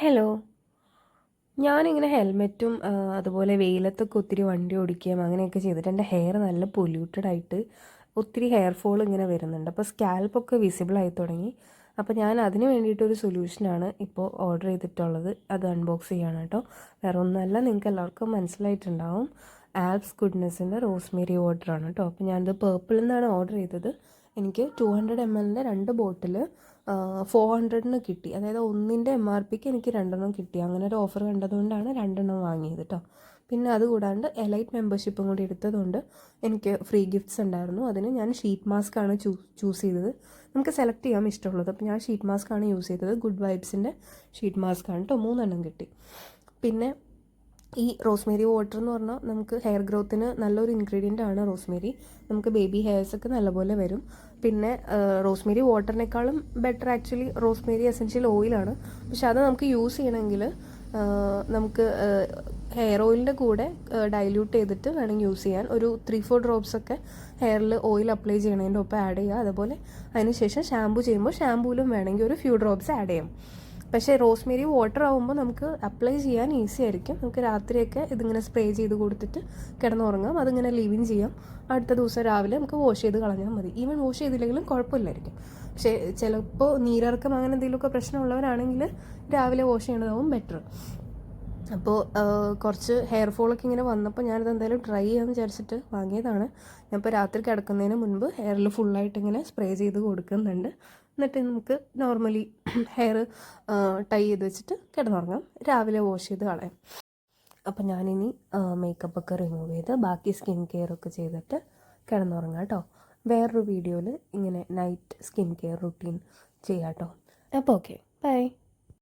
Hello. ഞാനിങ്ങനെ ഹെൽമെറ്റും അതുപോലെ വെയിലത്തൊക്കെ ഒത്തിരി വണ്ടി ഓടിക്കുകയും അങ്ങനെയൊക്കെ ചെയ്തിട്ട് എൻ്റെ ഹെയർ നല്ല പൊല്യൂട്ടഡ് ആയിട്ട് ഒത്തിരി ഹെയർ ഫോൾ ഇങ്ങനെ വരുന്നുണ്ട്. അപ്പോൾ സ്കാൽപ്പൊക്കെ വിസിബിൾ ആയി തുടങ്ങി. അപ്പോൾ ഞാൻ അതിന് വേണ്ടിയിട്ടൊരു സൊല്യൂഷനാണ് ഇപ്പോൾ ഓർഡർ ചെയ്തിട്ടുള്ളത്. അത് അൺബോക്സ് ചെയ്യാണ് കേട്ടോ. വേറെ ഒന്നുമല്ല, നിങ്ങൾക്ക് എല്ലാവർക്കും മനസ്സിലായിട്ടുണ്ടാവും. ആൽപ്സ് ഗുഡ്നെസ്സിൻ്റെ റോസ്മേരി വാട്ടറാണ് കേട്ടോ. അപ്പോൾ ഞാനിത് പേർപ്പിളിൽ നിന്നാണ് ഓർഡർ ചെയ്തത്. എനിക്ക് 200 ml 2 ബോട്ടിൽ 400 കിട്ടി. അതായത് ഒന്നിൻ്റെ MRPക്ക് എനിക്ക് 2 കിട്ടി. അങ്ങനെ ഒരു ഓഫർ കണ്ടതുകൊണ്ടാണ് 2 വാങ്ങിയത് കേട്ടോ. പിന്നെ അതുകൂടാണ്ട് എലൈറ്റ് മെമ്പർഷിപ്പും കൂടി എടുത്തതുകൊണ്ട് എനിക്ക് ഫ്രീ ഗിഫ്റ്റ്സ് ഉണ്ടായിരുന്നു. അതിന് ഞാൻ ഷീറ്റ് മാസ്ക് ആണ് ചൂസ് ചെയ്തത്. നമുക്ക് സെലക്ട് ചെയ്യാൻ ഇഷ്ടമുള്ളത്. അപ്പോൾ ഞാൻ ഷീറ്റ് മാസ്ക് ആണ് യൂസ് ചെയ്തത്. ഗുഡ് വൈബ്സിൻ്റെ ഷീറ്റ് മാസ്ക് ആണ് കേട്ടോ. 3 കിട്ടി. പിന്നെ ഈ റോസ്മേരി വാട്ടർ എന്ന് പറഞ്ഞാൽ നമുക്ക് ഹെയർ ഗ്രോത്തിന് നല്ലൊരു ഇൻഗ്രീഡിയൻ്റ് ആണ് റോസ്മേരി. നമുക്ക് ബേബി ഹെയർസൊക്കെ നല്ലപോലെ വരും. പിന്നെ റോസ്മേരി വാട്ടറിനേക്കാളും ബെറ്റർ ആക്ച്വലി റോസ്മേരി എസെൻഷ്യൽ ഓയിലാണ്. പക്ഷെ അത് നമുക്ക് യൂസ് ചെയ്യണമെങ്കിൽ നമുക്ക് ഹെയർ ഓയിലിൻ്റെ കൂടെ ഡൈല്യൂട്ട് ചെയ്തിട്ട് വേണമെങ്കിൽ യൂസ് ചെയ്യാൻ. ഒരു 3-4 ഡ്രോപ്സൊക്കെ ഹെയറിൽ ഓയിൽ അപ്ലൈ ചെയ്യണതിൻ്റെ ഒപ്പം ആഡ് ചെയ്യുക. അതുപോലെ അതിന് ശേഷം ഷാമ്പൂ ചെയ്യുമ്പോൾ ഷാമ്പൂയിലും വേണമെങ്കിൽ ഒരു ഫ്യൂ ഡ്രോപ്സ് ആഡ് ചെയ്യാം. പക്ഷേ റോസ്മേരി വാട്ടർ ആകുമ്പോൾ നമുക്ക് അപ്ലൈ ചെയ്യാൻ ഈസി ആയിരിക്കും. നമുക്ക് രാത്രിയൊക്കെ ഇതിങ്ങനെ സ്പ്രേ ചെയ്ത് കൊടുത്തിട്ട് കിടന്നുറങ്ങാം. അതിങ്ങനെ ലീവിൻ ചെയ്യാം. അടുത്ത ദിവസം രാവിലെ നമുക്ക് വാഷ് ചെയ്ത് കളഞ്ഞാൽ മതി. ഈവൻ വാഷ് ചെയ്തില്ലെങ്കിലും കുഴപ്പമില്ലായിരിക്കും. പക്ഷേ ചിലപ്പോൾ നീരിറക്കം അങ്ങനെ എന്തെങ്കിലുമൊക്കെ പ്രശ്നമുള്ളവരാണെങ്കിൽ രാവിലെ വാഷ് ചെയ്യണതാവും ബെറ്റർ. അപ്പോൾ കുറച്ച് ഹെയർ ഫോളൊക്കെ ഇങ്ങനെ വന്നപ്പോൾ ഞാനത് എന്തായാലും ട്രൈ ചെയ്യാമെന്ന് വിചാരിച്ചിട്ട് വാങ്ങിയതാണ്. ഞാനിപ്പോൾ രാത്രി കിടക്കുന്നതിന് മുൻപ് ഹെയറിൽ ഫുള്ളായിട്ട് ഇങ്ങനെ സ്പ്രേ ചെയ്ത് കൊടുക്കുന്നുണ്ട്. എന്നിട്ട് നമുക്ക് നോർമലി ഹെയർ ടൈ ചെയ്ത് വെച്ചിട്ട് കിടന്നുറങ്ങാം. രാവിലെ വാഷ് ചെയ്ത് കളയാം. അപ്പം ഞാനിനി മേക്കപ്പൊക്കെ റിമൂവ് ചെയ്ത് ബാക്കി സ്കിൻ കെയർ ഒക്കെ ചെയ്തിട്ട് കിടന്നുറങ്ങാം കേട്ടോ. വേറൊരു വീഡിയോയിൽ ഇങ്ങനെ നൈറ്റ് സ്കിൻ കെയർ റുട്ടീൻ ചെയ്യാം കേട്ടോ. അപ്പോൾ ഓക്കെ, ബൈ.